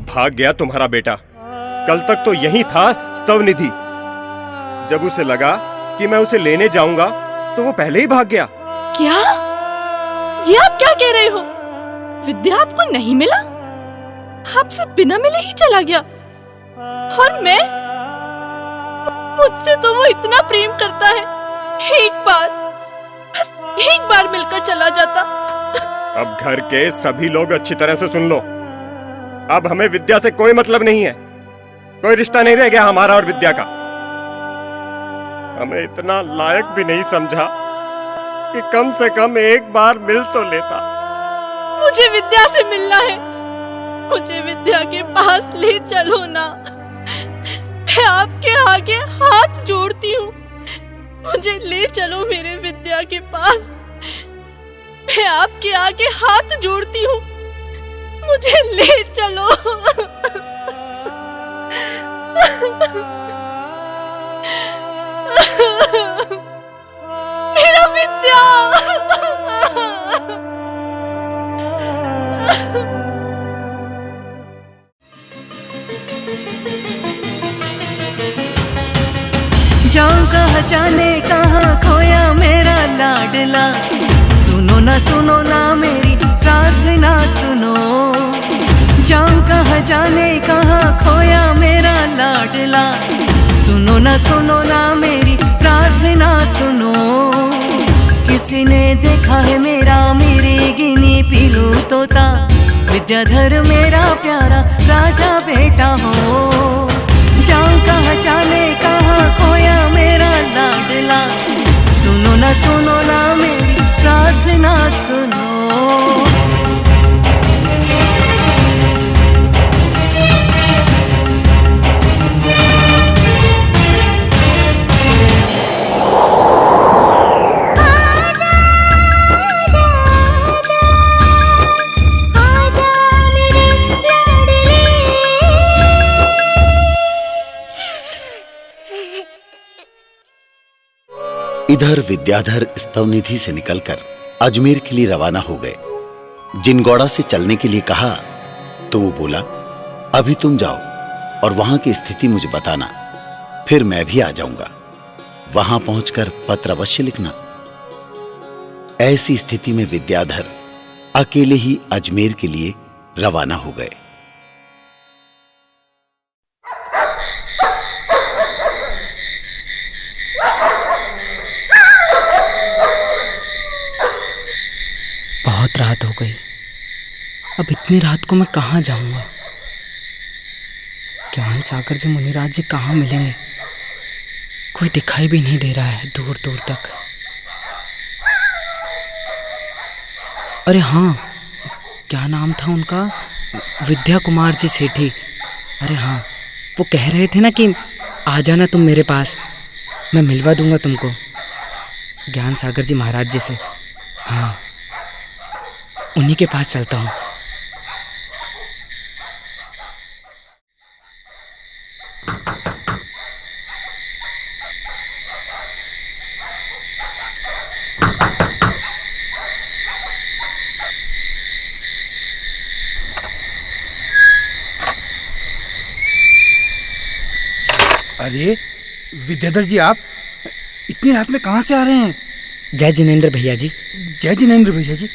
भाग गया तुम्हारा बेटा। कल तक तो यही था स्तवनिधि। जब उसे लगा कि मैं उसे लेने जाऊंगा तो वो पहले ही भाग गया। क्या? ये आप क्या कह रहे हो? विद्या आपको नहीं मिला? आपसे बिना मिले ही चला गया। और मैं? मुझसे तो वो इतना प्रेम करता है। बस एक बार मिलकर चला जाता। अब घर के सभी लोग अच्छी तरह से सुन लो। अब हमें विद्या से कोई मतलब नहीं है। कोई रिश्ता नहीं रह गया हमारा और विद्या का। हमें इतना लायक भी नहीं समझा कि कम से कम एक बार मिल तो लेता। मुझे विद्या से मिलना है। मुझे विद्या के पास ले चलो ना। मैं आपके आगे हाथ जोड़ती हूँ। मुझे ले चलो मेरे विद्या के पास। मैं आपके आगे हाथ जोड़ती हूँ। मुझे ले चलो। मेरा विद्या। जाऊं कहाँ जाने कहाँ खोया मेरा लाडला। सुनो ना मेरी प्रार्थना सुनो। जाऊं कहाँ जाने कहाँ खोया मेरा लाडला। सुनो ना मेरी प्रार्थना सुनो। किसी ने देखा है मेरा मेरे गिनी पीलू तोता। विद्याधर मेरा प्यारा राजा बेटा हो। जाऊं कहाँ जाने कहाँ खोया मेरा लाडला। सुनो ना मेरी प्रार्थना सुनो। इधर विद्याधर स्तवनिधि से निकलकर अजमेर के लिए रवाना हो गए। जिनगौड़ा से चलने के लिए कहा तो वो बोला, अभी तुम जाओ और वहां की स्थिति मुझे बताना, फिर मैं भी आ जाऊंगा। वहां पहुंचकर पत्र अवश्य लिखना। ऐसी स्थिति में विद्याधर अकेले ही अजमेर के लिए रवाना हो गए। बहुत रात हो गई। अब इतनी रात को मैं कहाँ जाऊंगा? ज्ञान सागर जी मुनिराज जी कहाँ मिलेंगे? कोई दिखाई भी नहीं दे रहा है दूर दूर तक। अरे हाँ, क्या नाम था उनका? विद्या कुमार जी सेठी। अरे हाँ, वो कह रहे थे ना कि आ जाना तुम मेरे पास, मैं मिलवा दूंगा तुमको ज्ञान सागर जी महाराज जी से। हाँ, उन्हीं के पास चलता हूँ। अरे विद्याधर जी, आप इतनी रात में कहाँ से आ रहे हैं? जय जिनेंद्र भैया जी। जय जिनेंद्र भैया जी।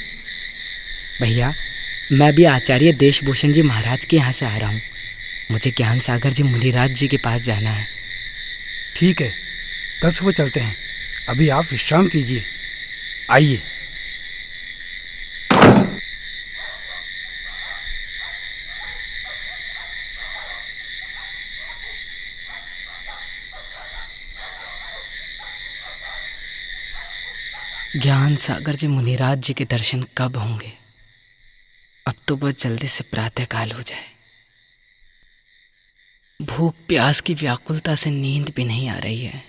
भैया, मैं भी आचार्य देशभूषण जी महाराज के यहाँ से आ रहा हूँ। मुझे ज्ञान सागर जी मुनिराज जी के पास जाना है। ठीक है, कल सुबह चलते हैं। अभी आप विश्राम कीजिए। आइए। ज्ञान सागर जी मुनिराज जी के दर्शन कब होंगे? अब तो बस जल्दी से प्रातःकाल हो जाए। भूख प्यास की व्याकुलता से नींद भी नहीं आ रही है।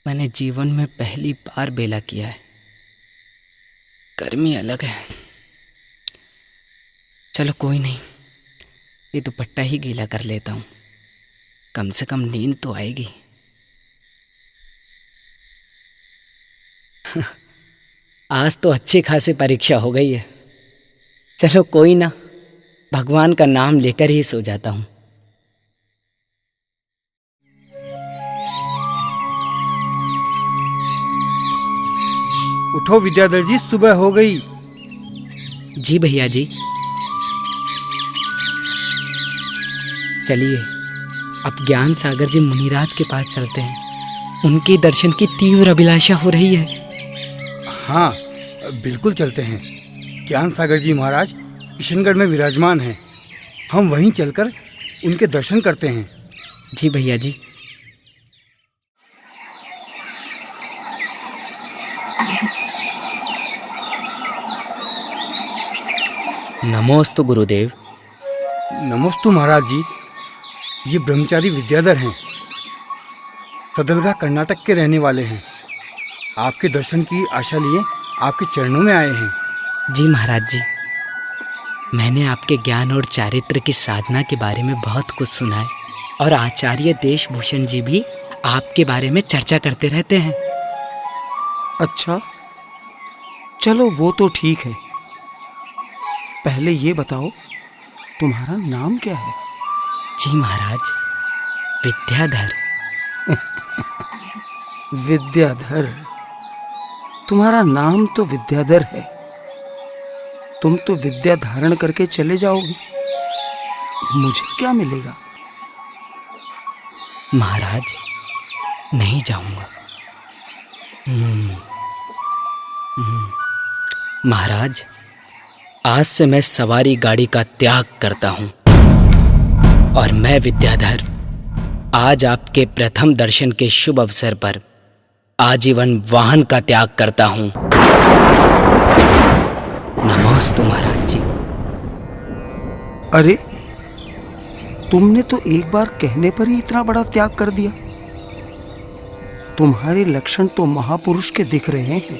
मैंने जीवन में पहली बार बेला किया है। गर्मी अलग है। चलो कोई नहीं, ये दुपट्टा ही गीला कर लेता हूँ, कम से कम नींद तो आएगी। आज तो अच्छी खासी परीक्षा हो गई है। चलो कोई ना, भगवान का नाम लेकर ही सो जाता हूँ। उठो विद्याधर जी, सुबह हो गई। जी भैया जी। चलिए अब ज्ञान सागर जी मुनिराज के पास चलते हैं। उनके दर्शन की तीव्र अभिलाषा हो रही है। हाँ बिल्कुल चलते हैं। ज्ञान सागर जी महाराज किशनगढ़ में विराजमान हैं। हम वहीं चलकर उनके दर्शन करते हैं। जी भैया जी। नमोस्तु गुरुदेव। नमोस्तु महाराज जी। ये ब्रह्मचारी विद्याधर हैं, सदलगा कर्नाटक के रहने वाले हैं। आपके दर्शन की आशा लिए आपके चरणों में आए हैं। जी महाराज जी, मैंने आपके ज्ञान और चारित्र की साधना के बारे में बहुत कुछ सुना है और आचार्य देशभूषण जी भी आपके बारे में चर्चा करते रहते हैं। अच्छा चलो वो तो ठीक है, पहले ये बताओ तुम्हारा नाम क्या है? जी महाराज, विद्याधर। विद्याधर? तुम्हारा नाम तो विद्याधर है, तुम तो विद्या धारण करके चले जाओगे, मुझे क्या मिलेगा? महाराज नहीं जाऊंगा। महाराज, आज से मैं सवारी गाड़ी का त्याग करता हूं और मैं विद्याधर आज आपके प्रथम दर्शन के शुभ अवसर पर आजीवन वाहन का त्याग करता हूं। नमोस्तु महाराज जी। अरे तुमने तो एक बार कहने पर ही इतना बड़ा त्याग कर दिया। तुम्हारे लक्षण तो महापुरुष के दिख रहे हैं।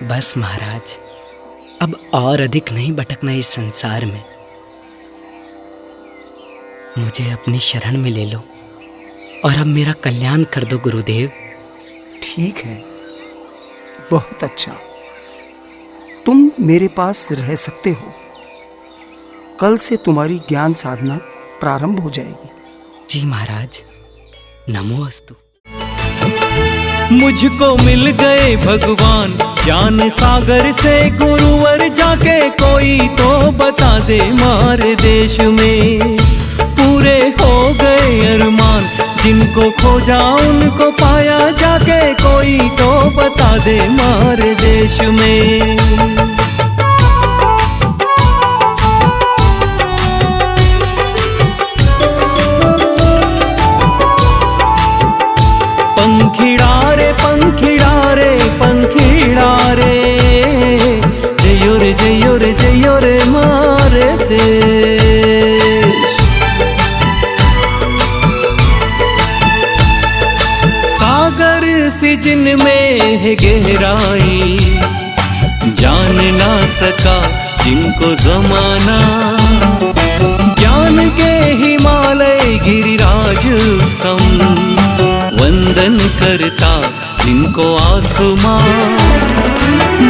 बस महाराज, अब और अधिक नहीं भटकना इस संसार में। मुझे अपनी शरण में ले लो और अब मेरा कल्याण कर दो गुरुदेव। ठीक है, बहुत अच्छा, तुम मेरे पास रह सकते हो। कल से तुम्हारी ज्ञान साधना प्रारंभ हो जाएगी। जी महाराज, नमोस्तु। मुझको मिल गए भगवान ज्ञान सागर से गुरुवर, जाके कोई तो बता दे मारे देश में। पूरे हो गए अरमान जिनको खोजा उनको पाया, जाके कोई तो बता दे मारे देश में। पंखिड़ा रे पंखिड़ा रे पंखिड़ा रे, जयो रे जयो रे जयो रे मारे देश। सागर सी जिनमें है गहराई, जान ना सका जिनको जमाना। ज्ञान के हिमालय गिरिराज सम, वंदन करता जिनको आसमां।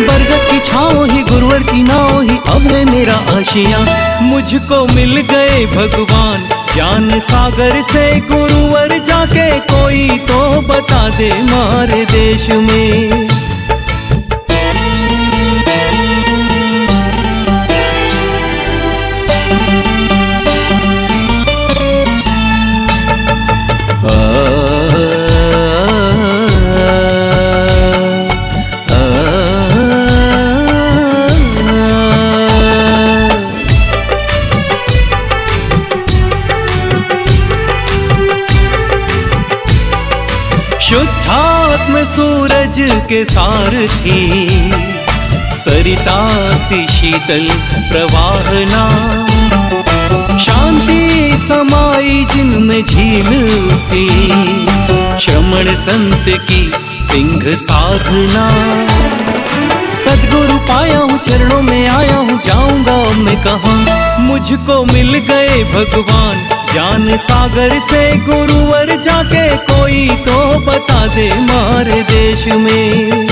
बरगद की छाँव ही गुरुवर की नाव ही अब है मेरा आशिया। मुझको मिल गए भगवान ज्ञान सागर से गुरुवर, जाके कोई तो बता दे मारे देश में। शुद्धात्म सूरज के सारथी, सरिता सी शीतल प्रवाहना। शांति समाई जिनमें झील सी, श्रमण संत की सिंह साधना। सद्गुरु पाया हूँ चरणों में आया हूँ, जाऊंगा मैं कहाँ। मुझको मिल गए भगवान ज्ञान सागर से गुरुवर, जाके कोई तो बता दे मारे देश में।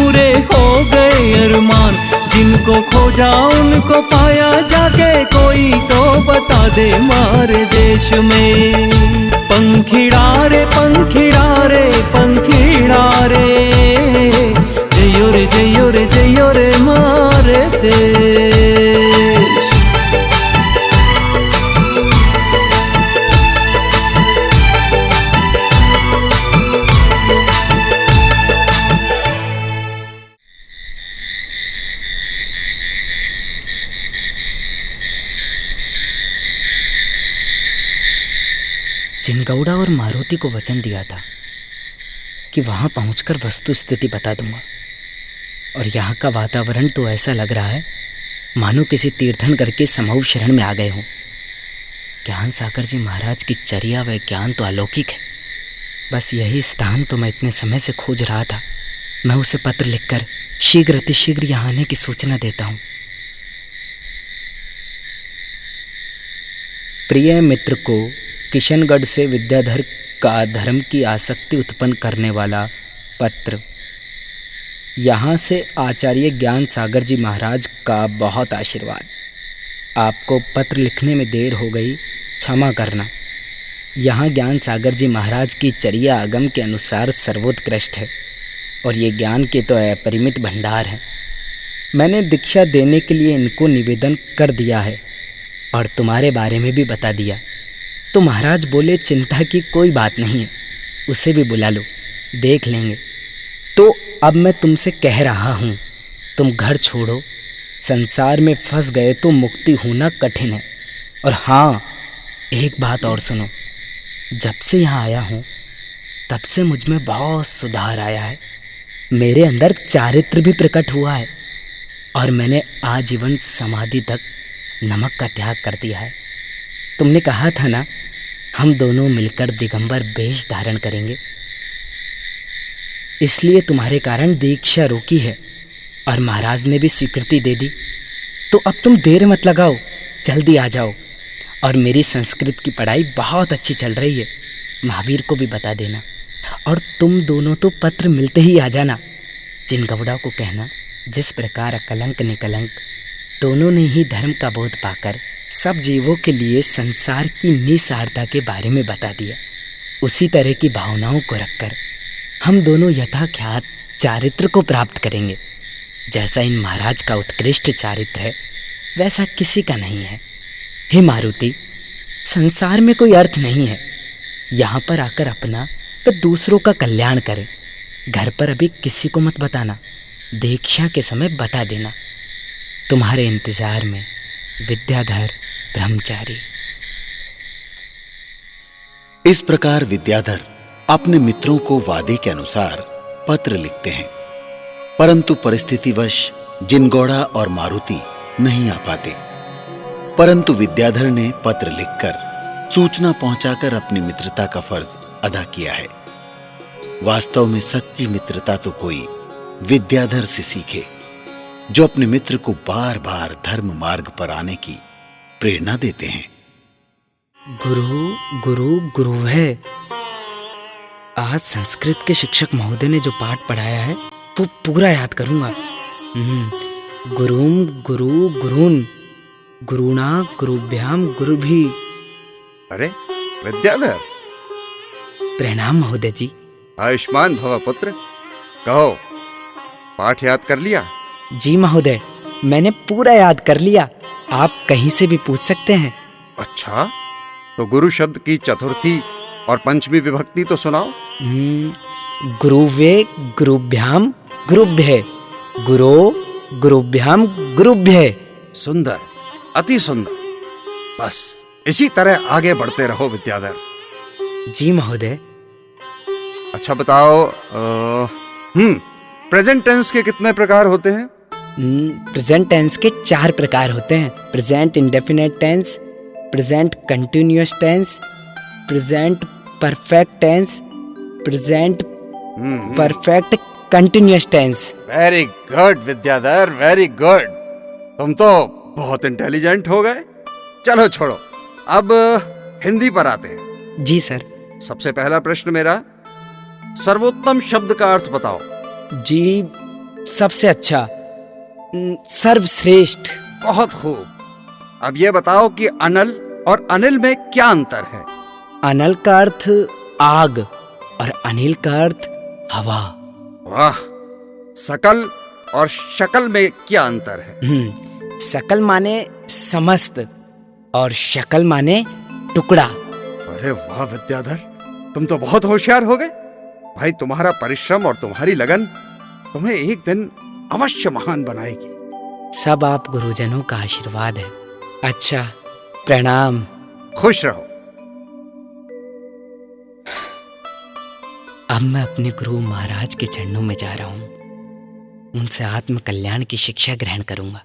पूरे हो गए अरमान, जिनको खोजा उनको पाया जाके, कोई तो बता दे मारे देश में। पंखीड़ा रे पंखीड़ा रे पंखीड़ा रे, जइयो रे जइयो रे जइयो रे मारे देश। जिनगौड़ा और मारुति को वचन दिया था कि वहां पहुंचकर वस्तु स्थिति बता दूंगा, और यहाँ का वातावरण तो ऐसा लग रहा है मानो किसी तीर्थंकर के समूह शरण में आ गए हों। ज्ञान सागर जी महाराज की चर्या व ज्ञान तो अलौकिक है। बस यही स्थान तो मैं इतने समय से खोज रहा था। मैं उसे पत्र लिखकर शीघ्र अतिशीघ्र यहाँ आने की सूचना देता हूँ। प्रिय मित्र को किशनगढ़ से विद्याधर का धर्म की आसक्ति उत्पन्न करने वाला पत्र। यहाँ से आचार्य ज्ञान सागर जी महाराज का बहुत आशीर्वाद। आपको पत्र लिखने में देर हो गई, क्षमा करना। यहाँ ज्ञान सागर जी महाराज की चर्या आगम के अनुसार सर्वोत्कृष्ट है, और ये ज्ञान के तो अपरिमित भंडार हैं। मैंने दीक्षा देने के लिए इनको निवेदन कर दिया है और तुम्हारे बारे में भी बता दिया। तो महाराज बोले चिंता की कोई बात नहीं है, उसे भी बुला लो, देख लेंगे। तो अब मैं तुमसे कह रहा हूँ, तुम घर छोड़ो, संसार में फंस गए तो मुक्ति होना कठिन है। और हाँ, एक बात और सुनो, जब से यहाँ आया हूँ तब से मुझ में बहुत सुधार आया है। मेरे अंदर चारित्र भी प्रकट हुआ है, और मैंने आजीवन समाधि तक नमक का त्याग कर दिया है। तुमने कहा था ना, हम दोनों मिलकर दिगंबर वेश धारण करेंगे, इसलिए तुम्हारे कारण दीक्षा रोकी है, और महाराज ने भी स्वीकृति दे दी। तो अब तुम देर मत लगाओ, जल्दी आ जाओ। और मेरी संस्कृत की पढ़ाई बहुत अच्छी चल रही है, महावीर को भी बता देना। और तुम दोनों तो पत्र मिलते ही आ जाना। जिनगौड़ा को कहना, जिस प्रकार अकलंक निकलंक दोनों ने ही धर्म का बोध पाकर सब जीवों के लिए संसार की निसारता के बारे में बता दिया, उसी तरह की भावनाओं को रखकर हम दोनों यथाख्यात चारित्र को प्राप्त करेंगे। जैसा इन महाराज का उत्कृष्ट चारित्र है, वैसा किसी का नहीं है। हे मारुति, संसार में कोई अर्थ नहीं है। यहाँ पर आकर अपना व दूसरों का कल्याण करें। घर पर अभी किसी को मत बताना, दीक्षा के समय बता देना। तुम्हारे इंतजार में विद्याधर ब्रह्मचारी। इस प्रकार विद्याधर अपने मित्रों को वादे के अनुसार पत्र लिखते हैं, परंतु परिस्थितिवश जिनगौड़ा और मारुति नहीं आ पाते। परंतु विद्याधर ने पत्र लिखकर सूचना पहुंचाकर अपनी मित्रता का फर्ज अदा किया है। वास्तव में सच्ची मित्रता तो कोई विद्याधर से सीखे, जो अपने मित्र को बार बार धर्म मार्ग पर आने की प्रेरणा देते हैं। गुरु गुरु गुरु है। आज संस्कृत के शिक्षक महोदय ने जो पाठ पढ़ाया है वो पूरा याद करूंगा। गुरुम गुरु गुरुन गुरुणा गुरुभ्याम गुरुभी। अरे विद्याधर, प्रणाम महोदय जी। आयुष्मान भव पुत्र। कहो, पाठ याद कर लिया? जी महोदय, मैंने पूरा याद कर लिया। आप कहीं से भी पूछ सकते हैं। अच्छा, तो गुरु शब्द की चतुर्थी और पंचमी विभक्ति तो सुनाओ। गुरुवे गुरुभ्याम गुरुभ्ये, गुरो गुरुभ्याम गुरुभ्ये। सुंदर, अति सुंदर। बस इसी तरह आगे बढ़ते रहो विद्याधर। जी महोदय। अच्छा बताओ, प्रेजेंट टेंस के कितने प्रकार होते हैं? प्रेजेंट टेंस के 4 प्रकार होते हैं। Present indefinite tense, present continuous tense, present perfect tense, present perfect continuous tense. Very good Vidyadhar, very good. तुम तो बहुत इंटेलिजेंट हो गए। चलो छोड़ो, अब हिंदी पर आते हैं। जी सर। सबसे पहला प्रश्न मेरा, सर्वोत्तम शब्द का अर्थ बताओ। जी, सबसे अच्छा, सर्वश्रेष्ठ। बहुत खूब। अब ये बताओ कि अनल और अनिल में क्या अंतर है? अनल का अर्थ आग और अनिल का अर्थ हवा। वाह। सकल और शकल में क्या अंतर है? सकल माने समस्त और शकल माने टुकड़ा। अरे वाह विद्याधर, तुम तो बहुत होशियार हो गए। भाई, तुम्हारा परिश्रम और तुम्हारी लगन तुम्हें एक दिन अवश्य महान बनाएगी। सब आप गुरुजनों का आशीर्वाद है। अच्छा, प्रणाम। खुश रहो। अब मैं अपने गुरु महाराज के चरणों में जा रहा हूँ। उनसे आत्म कल्याण की शिक्षा ग्रहण करूंगा।